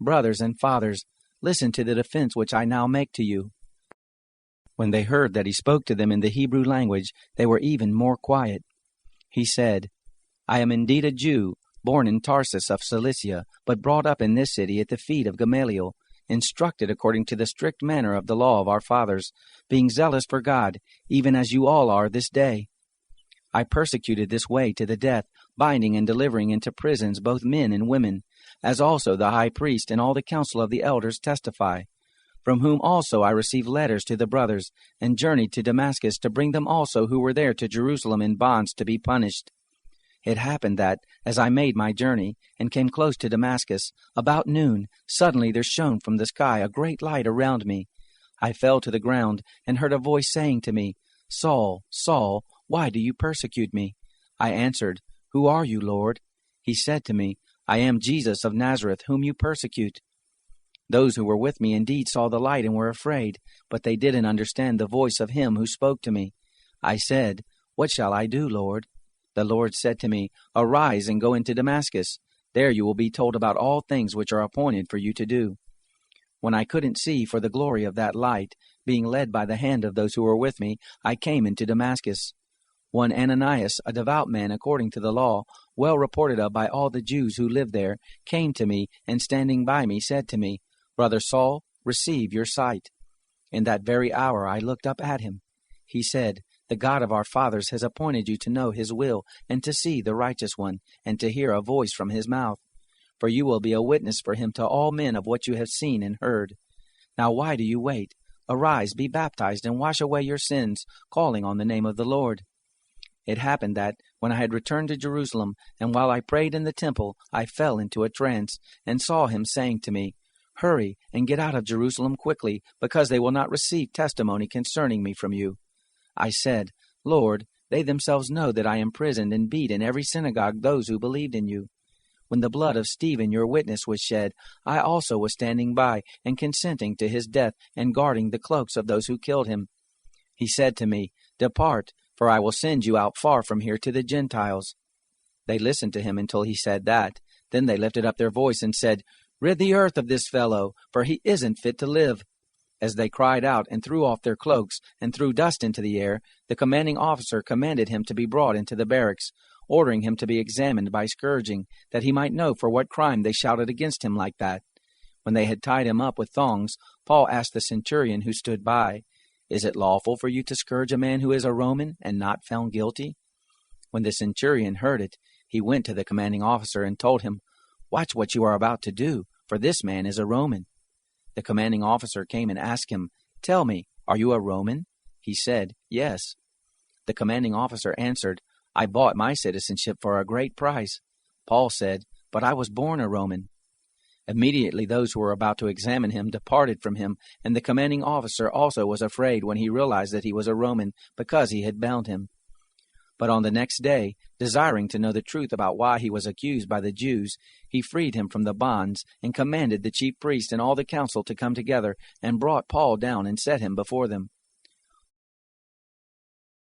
Brothers and fathers, listen to the defense which I now make to you." When they heard that he spoke to them in the Hebrew language, they were even more quiet. He said, "I am indeed a Jew, born in Tarsus of Cilicia, but brought up in this city at the feet of Gamaliel, instructed according to the strict manner of the law of our fathers, being zealous for God, even as you all are this day. I persecuted this way to the death, binding and delivering into prisons both men and women, as also the high priest and all the council of the elders testify, from whom also I received letters to the brothers, and journeyed to Damascus to bring them also who were there to Jerusalem in bonds to be punished. It happened that, as I made my journey, and came close to Damascus, about noon, suddenly there shone from the sky a great light around me. I fell to the ground, and heard a voice saying to me, "Saul, Saul, why do you persecute me?" I answered, "Who are you, Lord?" He said to me, "I am Jesus of Nazareth, whom you persecute." Those who were with me indeed saw the light and were afraid, but they didn't understand the voice of him who spoke to me. I said, "What shall I do, Lord?" The Lord said to me, "Arise and go into Damascus. There you will be told about all things which are appointed for you to do." When I couldn't see for the glory of that light, being led by the hand of those who were with me, I came into Damascus. One Ananias, a devout man according to the law, well reported of by all the Jews who lived there, came to me, and standing by me said to me, "Brother Saul, receive your sight." In that very hour I looked up at him. He said, "The God of our fathers has appointed you to know his will, and to see the righteous one, and to hear a voice from his mouth. For you will be a witness for him to all men of what you have seen and heard. Now why do you wait? Arise, be baptized, and wash away your sins, calling on the name of the Lord." It happened that, when I had returned to Jerusalem, and while I prayed in the temple, I fell into a trance, and saw him saying to me, "Hurry, and get out of Jerusalem quickly, because they will not receive testimony concerning me from you." I said, "Lord, they themselves know that I imprisoned and beat in every synagogue those who believed in you. When the blood of Stephen your witness was shed, I also was standing by, and consenting to his death, and guarding the cloaks of those who killed him." He said to me, "Depart, for I will send you out far from here to the Gentiles." They listened to him until he said that. Then they lifted up their voice and said, "Rid the earth of this fellow, for he isn't fit to live." As they cried out and threw off their cloaks and threw dust into the air, the commanding officer commanded him to be brought into the barracks, ordering him to be examined by scourging, that he might know for what crime they shouted against him like that. When they had tied him up with thongs, Paul asked the centurion who stood by, "Is it lawful for you to scourge a man who is a Roman and not found guilty?" When the centurion heard it, he went to the commanding officer and told him, "Watch what you are about to do, for this man is a Roman." The commanding officer came and asked him, "Tell me, are you a Roman?" He said, "Yes." The commanding officer answered, "I bought my citizenship for a great price." Paul said, "But I was born a Roman." Immediately those who were about to examine him departed from him, and the commanding officer also was afraid when he realized that he was a Roman, because he had bound him. But on the next day, desiring to know the truth about why he was accused by the Jews, he freed him from the bonds, and commanded the chief priest and all the council to come together, and brought Paul down and set him before them.